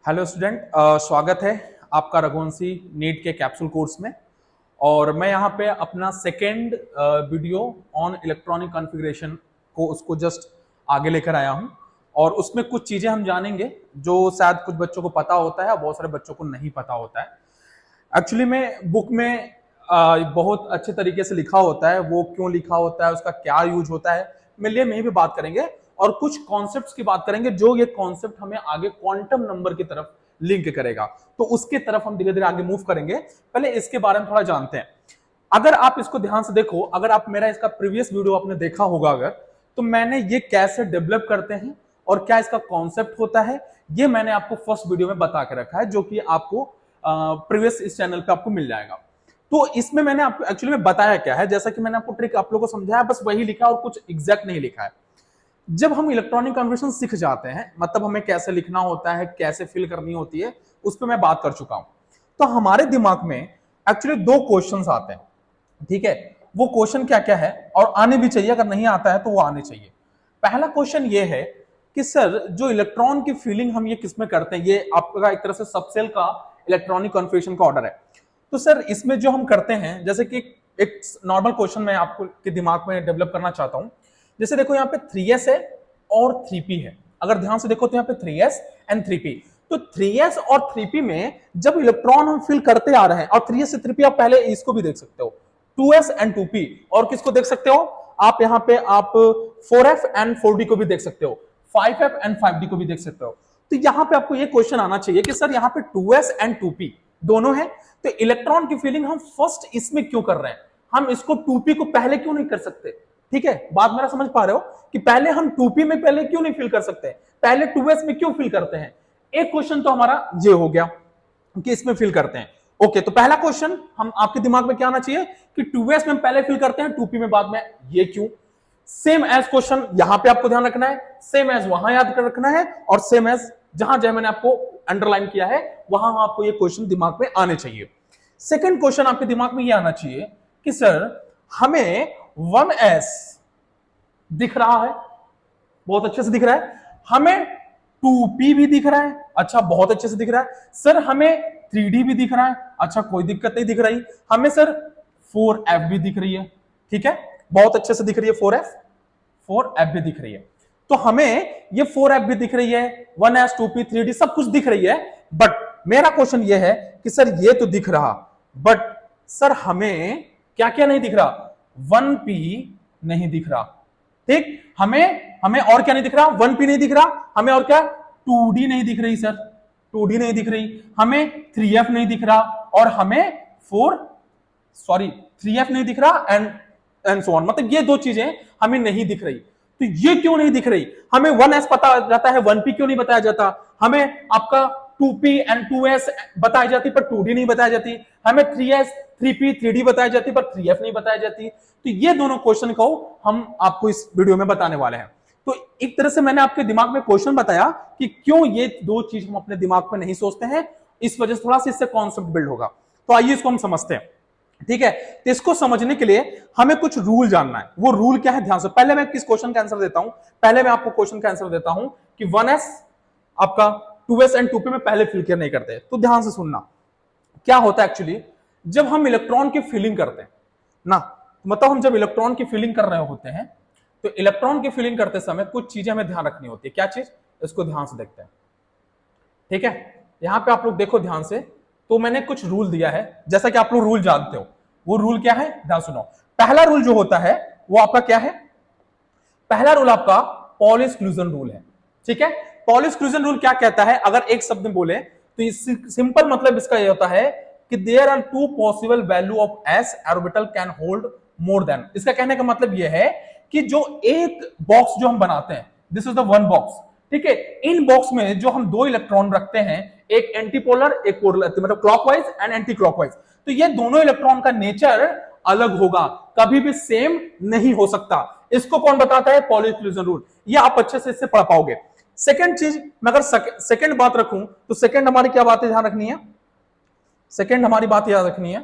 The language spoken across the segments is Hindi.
हेलो स्टूडेंट, स्वागत है आपका रघुवंशी नीट के कैप्सूल कोर्स में। और मैं यहाँ पे अपना second video on electronic configuration को उसको जस्ट आगे लेकर आया हूँ। और उसमें कुछ चीज़ें हम जानेंगे जो शायद कुछ बच्चों को पता होता है और बहुत सारे बच्चों को नहीं पता होता है। एक्चुअली में बुक में बहुत अच्छे तरीके से लिखा होता है, वो क्यों लिखा होता है, उसका क्या यूज होता है, मैं भी बात करेंगे। और कुछ कॉन्सेप्ट्स की बात करेंगे जो ये कॉन्सेप्ट हमें आगे क्वांटम नंबर की तरफ लिंक करेगा, तो उसके तरफ हम धीरे धीरे आगे मूव करेंगे। पहले इसके बारे में थोड़ा जानते हैं। अगर आप इसको ध्यान से देखो, अगर आप मेरा इसका प्रीवियस वीडियो आपने देखा होगा अगर, तो मैंने ये कैसे डेवलप करते हैं और क्या इसका कॉन्सेप्ट होता है, ये मैंने आपको फर्स्ट वीडियो में बता के रखा है, जो कि आपको प्रीवियस इस चैनल पे आपको मिल जाएगा। तो इसमें मैंने आपको एक्चुअली में बताया क्या है, जैसा कि मैंने आपको ट्रिक आप लोगों को समझाया, बस वही लिखा और कुछ एग्जैक्ट नहीं लिखा है। जब हम इलेक्ट्रॉनिक कन्वर्जन सीख जाते हैं, मतलब हमें कैसे लिखना होता है, कैसे फिल करनी होती है, उस पर मैं बात कर चुका हूं। तो हमारे दिमाग में एक्चुअली दो क्वेश्चंस आते हैं, ठीक है। वो क्वेश्चन क्या क्या है, और आने भी चाहिए, अगर नहीं आता है तो वो आने चाहिए। पहला क्वेश्चन ये है कि सर जो इलेक्ट्रॉन की फीलिंग हम ये किसमें करते हैं, ये आपका एक तरह से सबसेल का इलेक्ट्रॉनिक कन्फिग्रेशन का ऑर्डर है। तो सर इसमें जो हम करते हैं, जैसे कि एक नॉर्मल क्वेश्चन मैं आपको के दिमाग में डेवलप करना चाहता हूं। जैसे देखो यहाँ पे 3s है और 3p है, अगर ध्यान से देखो तो यहाँ पे 3s एंड 3p। तो 3s और 3p में जब इलेक्ट्रॉन हम फिल करते आ रहे हैं, और 3s से 3p आप पहले इसको भी देख सकते हो, 2s एंड 2p, और किसको देख सकते हो आप यहाँ पे, आप 4f एंड 4d को भी देख सकते हो, 5f एंड 5d को भी देख सकते हो। तो यहाँ पे आपको ये क्वेश्चन आना चाहिए कि सर यहाँ पे 2s एंड 2p दोनों है, तो इलेक्ट्रॉन की फीलिंग हम फर्स्ट इसमें क्यों कर रहे हैं, हम इसको 2p को पहले क्यों नहीं कर सकते। ठीक है, बात मेरा समझ पा रहे हो कि पहले हम 2p में पहले क्यों नहीं फिल कर सकते, पहले 2s में क्यों फिल करते हैं। एक क्वेश्चन तो हमारा ये हो गया कि इसमें फिल करते हैं। ओके, तो पहला क्वेश्चन हम आपके दिमाग में क्या आना चाहिए कि 2s में पहले फिल करते हैं, 2p में बाद में, ये क्यों। सेम एज क्वेश्चन यहां पे आपको ध्यान रखना है, सेम एज वहां याद कर रखना है, और सेम एज जहां जहां मैंने आपको अंडरलाइन किया है वहां आपको ये क्वेश्चन दिमाग में आने चाहिए। सेकंड क्वेश्चन आपके दिमाग में ये आना चाहिए कि सर हमें 1s दिख रहा है, बहुत अच्छे से दिख रहा है, हमें 2p भी दिख रहा है, अच्छा बहुत अच्छे से दिख रहा है, सर हमें 3d भी दिख रहा है, अच्छा कोई दिक्कत नहीं दिख रही, हमें सर 4f भी दिख रही है, ठीक है, बहुत अच्छे से दिख रही है, 4f भी दिख रही है। तो हमें ये 4f भी दिख रही है, 1s 2p 3d सब कुछ दिख रही है, बट मेरा क्वेश्चन ये है कि सर ये तो दिख रहा, बट सर हमें क्या क्या नहीं दिख रहा, 1p नहीं दिख रहा, ठीक, हमें और क्या नहीं दिख रहा, 1p नहीं दिख रहा, हमें और क्या 2d नहीं दिख रही, सर 2d नहीं दिख रही, हमें 3f नहीं दिख रहा, और हमें 3f नहीं दिख रहा, एंड सो ऑन, मतलब ये दो चीजें हमें नहीं दिख रही। तो ये क्यों नहीं दिख रही, हमें 1s पता जाता है, 1p क्यों नहीं बताया जाता, हमें आपका 2p एंड 2s बताई जाती पर 2d नहीं बताई जाती, हमें 3s 3p 3d बताई जाती पर 3f नहीं बताई जाती। तो ये दोनों क्वेश्चन को हम आपको इस वीडियो में बताने वाले हैं। तो एक तरह से मैंने आपके दिमाग में क्वेश्चन बताया कि क्यों ये दो चीज हम अपने दिमाग में नहीं सोचते हैं, इस वजह से थोड़ा सा इससे कॉन्सेप्ट बिल्ड होगा। तो आइए इसको हम समझते हैं, ठीक है। तो इसको समझने के लिए हमें कुछ रूल जानना है। वो रूल क्या है, ध्यान से, पहले मैं किस क्वेश्चन का आंसर देता हूं, पहले मैं आपको क्वेश्चन का आंसर देता हूं कि 1s आपका 2s एंड 2p में पहले फिल क्लियर नहीं करते। तो ध्यान से सुनना, क्या होता है एक्चुअली, जब हम इलेक्ट्रॉन की फिलिंग करते हैं ना, मतलब हम जब इलेक्ट्रॉन की फिलिंग कर रहे होते हैं, तो इलेक्ट्रॉन की फिलिंग करते समय कुछ चीजें हमें ध्यान रखनी होती है। क्या चीज, इसको ध्यान से देखते हैं, ठीक है। यहां पे आप लोग देखो ध्यान से, तो मैंने कुछ रूल दिया है, जैसा कि आप लोग रूल जानते हो। वो रूल क्या है, ध्यान सुनो। पहला रूल जो होता है वो आपका क्या है, पहला रूल आपका पॉल एक्सक्लूजन रूल है, ठीक है। पॉल एक्सक्लूजन रूल क्या कहता है, अगर एक शब्द में बोले तो सिंपल मतलब इसका ये होता है कि there are two possible value of s orbital can hold more than. इसका कहने का मतलब यह है कि जो एक बॉक्स जो हम बनाते हैं, this is the one box, ठीक है, इन बॉक्स में जो हम दो इलेक्ट्रॉन रखते हैं, एक एंटीपोलर एक पोलर, मतलब क्लॉकवाइज एंड एंटी क्लॉकवाइज, तो ये दोनों इलेक्ट्रॉन का नेचर अलग होगा, कभी भी सेम नहीं हो सकता। इसको कौन बताता है, पॉल एक्सक्लूजन रूल। ये आप अच्छे से इससे पढ़ पाओगे। सेकंड चीज, मैं अगर सेकंड बात रखूं तो सेकंड हमारी क्या बात है ध्यान रखनी है, सेकंड हमारी बात याद रखनी है,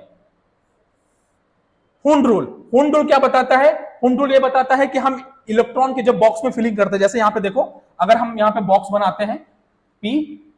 हुंड रूल। हुंड रूल क्या बताता है, हुंड रूल ये बताता है कि हम इलेक्ट्रॉन के जब बॉक्स में फिलिंग करते हैं, जैसे यहां पे देखो, अगर हम यहां पे बॉक्स बनाते हैं P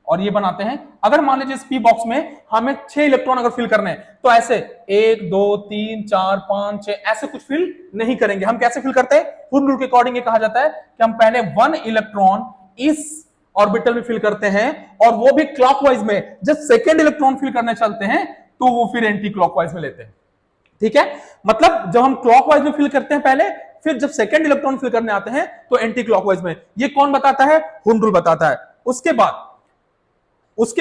और ये बनाते हैं। अगर मान लीजिए इस पी बॉक्स में हमें 6 इलेक्ट्रॉन अगर फिल करने हैं तो ऐसे 1 2 3 4 5 6 ऐसे कुछ फिल नहीं करेंगे। हम कैसे फिल करते हैं? हुन रूल के अकॉर्डिंग ये कहा जाता है कि हम पहले 1 इलेक्ट्रॉन इस ऑर्बिटल में फिल करते हैं और वो भी क्लॉकवाइज में। जब सेकेंड इलेक्ट्रॉन फिल करने चलते हैं तो वो फिर एंटी क्लॉकवाइज में लेते हैं। ठीक है, मतलब जब हम क्लॉकवाइज में फिल करते हैं पहले, फिर जब सेकेंड इलेक्ट्रॉन फिल करने आते हैं तो एंटी क्लॉकवाइज में। ये कौन बताता है? हुन रूल बताता है। उसके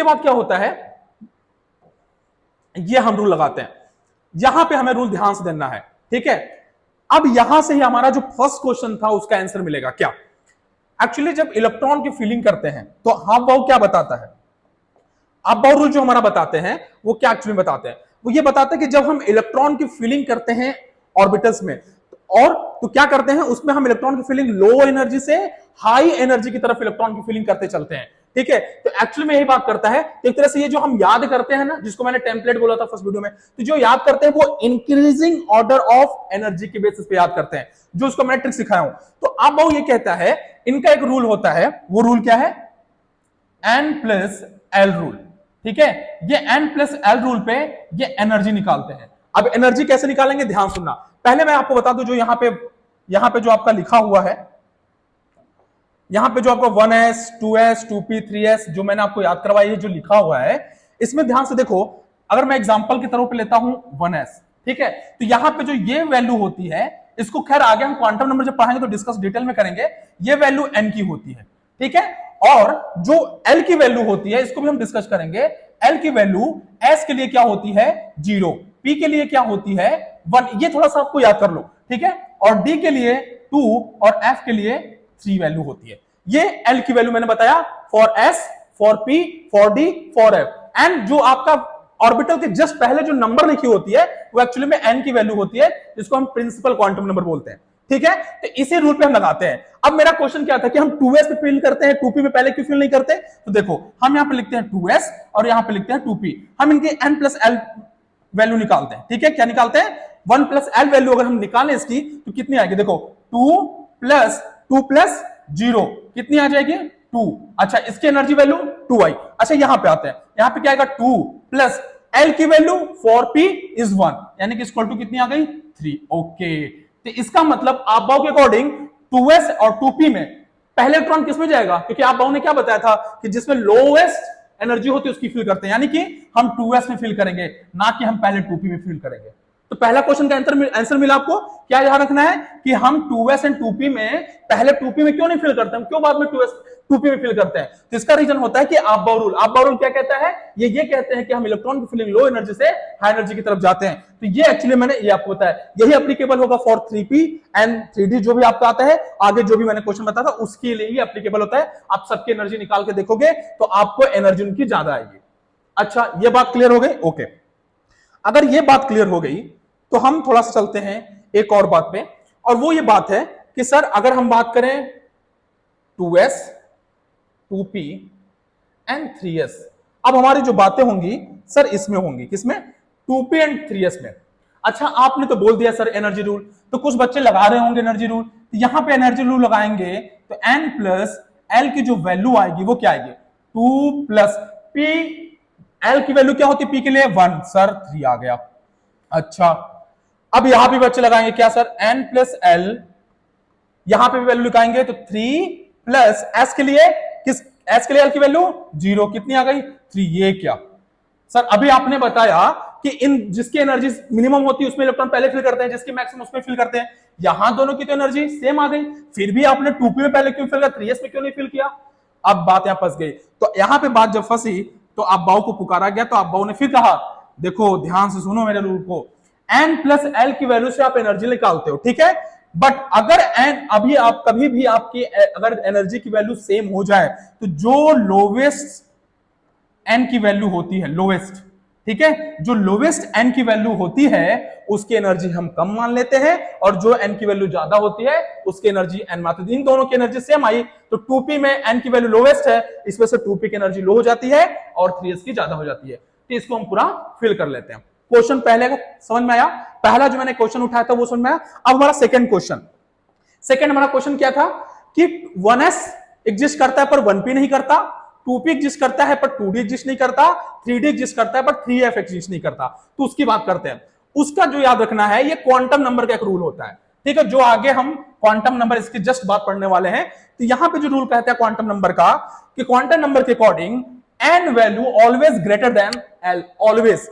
बाद क्या होता है? ये हम रूल लगाते हैं। यहां पे हमें रूल ध्यान से देना है। ठीक है, अब यहां से ही हमारा जो फर्स्ट क्वेश्चन था उसका आंसर मिलेगा। क्या? एक्चुअली जब इलेक्ट्रॉन की फिलिंग करते हैं तो हाफ बाउ क्या बताता है? हाफ बाउ रूल जो हमारा बताते हैं वो क्या एक्चुअली बताते हैं? वो ये बताते हैं कि जब हम इलेक्ट्रॉन की फिलिंग करते हैं ऑर्बिटल्स में और तो क्या करते हैं, उसमें हम इलेक्ट्रॉन की फिलिंग लो एनर्जी से हाई एनर्जी की तरफ इलेक्ट्रॉन की फिलिंग करते चलते हैं। ठीक है, तो एक्चुअली में यही बात करता है। एक तरह से ये जो हम याद करते हैं ना, जिसको मैंने टेम्पलेट बोला था फर्स्ट वीडियो में, तो जो याद करते हैं वो इंक्रीजिंग ऑर्डर ऑफ एनर्जी के बेसिस पे याद करते हैं, जो उसको मैंने ट्रिक सिखाया हूं। तो अब वो ये कहता है, इनका एक रूल होता है, वो रूल क्या है? N+L rule. ठीक है, ये N+L रूल पे ये एनर्जी निकालते हैं। अब एनर्जी कैसे निकालेंगे, ध्यान सुनना। पहले मैं आपको बता दूं, जो यहां पे जो आपका लिखा हुआ है, यहां पे जो आपका 1s 2s 2p 3s जो मैंने आपको याद करवाई है, जो लिखा हुआ है, इसमें ध्यान से देखो। अगर मैं एग्जांपल के तौर पे लेता हूं 1s, ठीक है, तो यहां पे जो ये वैल्यू होती है, इसको खैर आगे हम क्वांटम नंबर जब पढ़ाएंगे तो डिस्कस डिटेल में करेंगे। ये वैल्यू n की होती है। ठीक है, और जो l की वैल्यू होती है इसको भी हम डिस्कस करेंगे। l की वैल्यू s के लिए क्या होती है? 0, p के लिए क्या होती है? 1। ये थोड़ा सा आपको याद कर लो। ठीक है, और d के लिए 2 और f के लिए 3 वैल्यू होती है। ये L की वैल्यू मैंने बताया for S, for P, for D, for F। And जो आपका ऑर्बिटल के जस्ट पहले जो नंबर लिखी होती है वो एक्चुअली में N की वैल्यू होती है, जिसको हम प्रिंसिपल क्वांटम नंबर बोलते हैं। ठीक है, तो इसी रूल पे हम लगाते हैं। अब मेरा क्वेश्चन क्या था कि हम 2s पे फिल करते हैं, 2p में पहले क्यों फिल नहीं करते? तो देखो, हम यहां पे लिखते हैं 2s और यहां पे लिखते हैं 2p। हम इनके N+L वैल्यू निकालते हैं। ठीक है, क्या निकालते हैं? 1+L वैल्यू अगर हम निकालें इसकी तो कितनी आएगी? देखो, 2 + 0 कितनी आ जाएगी? 2। अच्छा, इसकी एनर्जी वैल्यू 2 आई। अच्छा, यहां पे आते हैं, यहां पे क्या आएगा? 2 + L की वैल्यू 4p = 1, यानी कि इक्वल टू कितनी आ गई? 3। ओके, तो इसका मतलब आप बाउ के अकॉर्डिंग 2s और 2p में पहले इलेक्ट्रॉन किसमें जाएगा? क्योंकि आप बाउ ने क्या बताया था कि जिसमें लोएस्ट एनर्जी होती है उसकी फिल करते हैं, यानी कि हम 2s में फिल करेंगे, ना कि हम पहले 2p में फिल करेंगे। तो पहला क्वेश्चन का आंसर मिला आपको। क्या ध्यान रखना है कि हम 2s एंड 2p में पहले 2p में क्यों नहीं फिल करते, हम क्यों बाद में 2p में फिल करते हैं? तो इसका रीजन होता है कि आप बाउ रूल क्या कहता है? ये कहते हैं कि हम इलेक्ट्रॉन की फिलिंग लो एनर्जी से हाई एनर्जी की तरफ जाते हैं। तो ये एक्चुअली मैंने ये आपको बताया, यही एप्लीकेबल होगा फॉर 3p एंड 3d, जो भी आपका आता है आगे, जो भी मैंने क्वेश्चन बताया था उसके लिए ही एप्लीकेबल होता है। आप सबकी एनर्जी निकाल के देखोगे तो आपको एनर्जी उनकी ज्यादा आएगी। अच्छा, ये बात क्लियर हो गई? ओके, अगर ये बात क्लियर हो गई तो हम थोड़ा सा चलते हैं एक और बात पे, और वो ये बात है कि सर अगर हम बात करें 2s 2p एंड 3s, अब हमारी जो बातें होंगी सर इसमें होंगी, किसमें? 2p एंड 3s में। अच्छा, आपने तो बोल दिया सर एनर्जी रूल, तो कुछ बच्चे लगा रहे होंगे एनर्जी रूल, तो यहां पे एनर्जी रूल लगाएंगे तो N+L की जो वैल्यू आएगी वो क्या आएगी? 2 + p। L की वैल्यू क्या होती है p के लिए? 1। सर 3 आ गया। अच्छा, अब यहां भी बच्चे लगाएंगे क्या सर? N+L, यहां पे भी वैल्यू लगाएंगे तो 3 + S के लिए, किस S के लिए L की वैल्यू 0, कितनी आ गई? 3। ये क्या सर? अभी आपने बताया कि इन जिसकी एनर्जी मिनिमम होती है उसमें इलेक्ट्रॉन पहले फिल करते हैं, जिसकी मैक्सिमम उसमें फिल करते हैं। यहां दोनों की तो एनर्जी सेम आ गई, फिर भी आपने 2p में पहले क्यों फिल किया, 3s में क्यों नहीं फिल किया? अब बात यहां फंस गई। तो यहां पे बात जब फंसी तो आप बाउ को पुकारा गया, तो आप बाउ ने फिर कहा, देखो ध्यान से सुनो मेरे रूल को, N+L की वैल्यू से आप एनर्जी निकालते हो, ठीक है, बट अगर एन अभी आप कभी भी आपकी अगर एनर्जी की वैल्यू सेम हो जाए तो जो लोवेस्ट एन की वैल्यू होती है, लोवेस्ट, ठीक है, जो लोवेस्ट एन की वैल्यू होती है उसकी एनर्जी हम कम मान लेते हैं, और जो एन की वैल्यू ज्यादा होती है उसकी एनर्जी एन मात्र। इन दोनों की एनर्जी सेम आई तो 2p में एन की वैल्यू लोवेस्ट है, इस वजह से 2p की एनर्जी लो हो जाती है और 3s की ज्यादा हो जाती है। तो इसको हम पूरा फिल कर लेते हैं। क्वेश्चन पहले का समझ में आया? पहला जो मैंने क्वेश्चन उठाया था वो समझ में आया। अब हमारा सेकंड क्वेश्चन, सेकंड हमारा क्वेश्चन क्या था कि 1s एग्जिस्ट करता है पर 1p नहीं करता, 2p एग्जिस्ट करता है पर 2d एग्जिस्ट नहीं करता, 3d एग्जिस्ट करता है पर 3f एग्जिस्ट नहीं करता। तो उसकी बात करते हैं। उसका जो याद रखना है, ये क्वांटम नंबर का एक रूल होता है, ठीक है, जो आगे हम क्वांटम नंबर इसकी जस्ट बात पढ़ने वाले हैं। तो यहां पे जो रूल कहते हैं क्वांटम नंबर का, कि क्वांटम नंबर के according n value always greater than l, always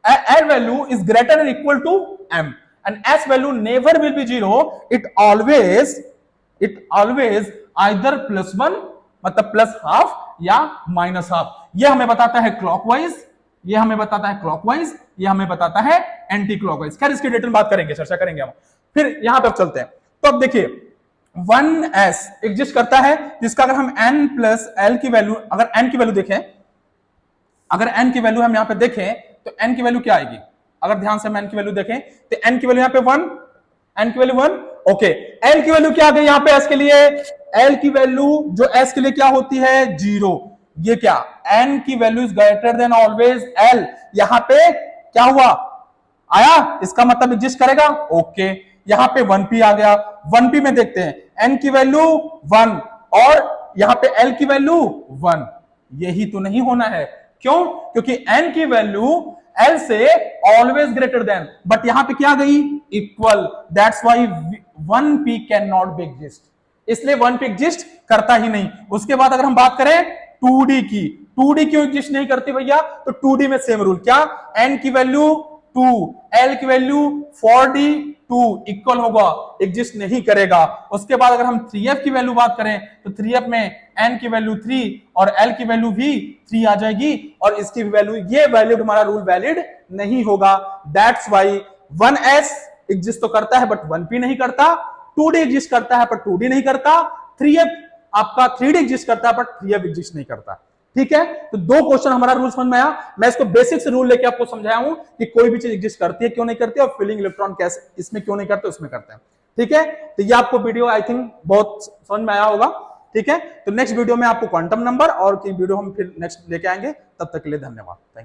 l value is greater than equal to m and s value never will be 0, it always either +1 मतलब +½ या -½ ये हमें बताता है क्लॉकवाइज, ये हमें बताता है क्लॉकवाइज, ये हमें बताता है एंटी क्लॉकवाइज। खैर इसकी डिटेल बात करेंगे, चर्चा करेंगे हम। फिर यहां पर चलते हैं। तो अब देखिए 1s एग्जिस्ट करता है, जिसका अगर हम n प्लस l की वैल्यू, अगर n की वैल्यू देखें, अगर n की वैल्यू हम यहां पे देखें तो n की वैल्यू क्या आएगी? अगर ध्यान से हम n की वैल्यू देखें तो n की वैल्यू यहां पे 1, n की वैल्यू 1, ओके। l की वैल्यू क्या आ गई यहां पे s के लिए? l की वैल्यू जो s के लिए क्या होती है? 0। ये क्या? n की value is greater than always l, यहां पे क्या हुआ? आया, इसका मतलब एग्जिस्ट करेगा, ओके। यहां पे 1p आ गया, 1p में देखते हैं n की वैल्यू 1 और यहां पे l की वैल्यू 1, यही तो नहीं होना है। क्यों? क्योंकि n की वैल्यू l से ऑलवेज ग्रेटर देन, बट यहां पे क्या गई? Equal, that's why 1p can not be exist, इसलिए 1p एग्जिस्ट करता ही नहीं। उसके बाद अगर हम बात करें 2d की, 2d क्यों एग्जिस्ट नहीं करती भैया? तो 2d में सेम रूल, क्या? n की वैल्यू 2, l की वैल्यू 4d 2 इक्वल होगा, एग्जिस्ट नहीं करेगा। उसके बाद अगर हम 3f की वैल्यू बात करें तो 3f में n की वैल्यू 3 और l की वैल्यू भी 3 आ जाएगी और इसकी वैल्यू, ये वैलिड, हमारा रूल वैलिड नहीं होगा। दैट्स व्हाई 1s एग्जिस्ट तो करता है बट 1p नहीं करता, 2d एग्जिस्ट करता है पर 2d नहीं करता, 3f आपका 3d एग्जिस्ट करता है बट 3f एग्जिस्ट नहीं करता। ठीक है, तो 2 क्वेश्चन हमारा रूल समझ में आया। मैं इसको बेसिक से रूल लेके आपको समझाया हूं कि कोई भी चीज एग्जिस्ट करती है, क्यों नहीं करती, और फिलिंग इलेक्ट्रॉन कैसे इसमें क्यों नहीं करते, उसमें करते हैं। ठीक है, तो ये आपको वीडियो आई थिंक बहुत समझ में आया होगा। ठीक है, तो नेक्स्ट वीडियो में आपको क्वांटम नंबर और की वीडियो हम फिर नेक्स्ट लेके आएंगे। तब तक के लिए धन्यवाद।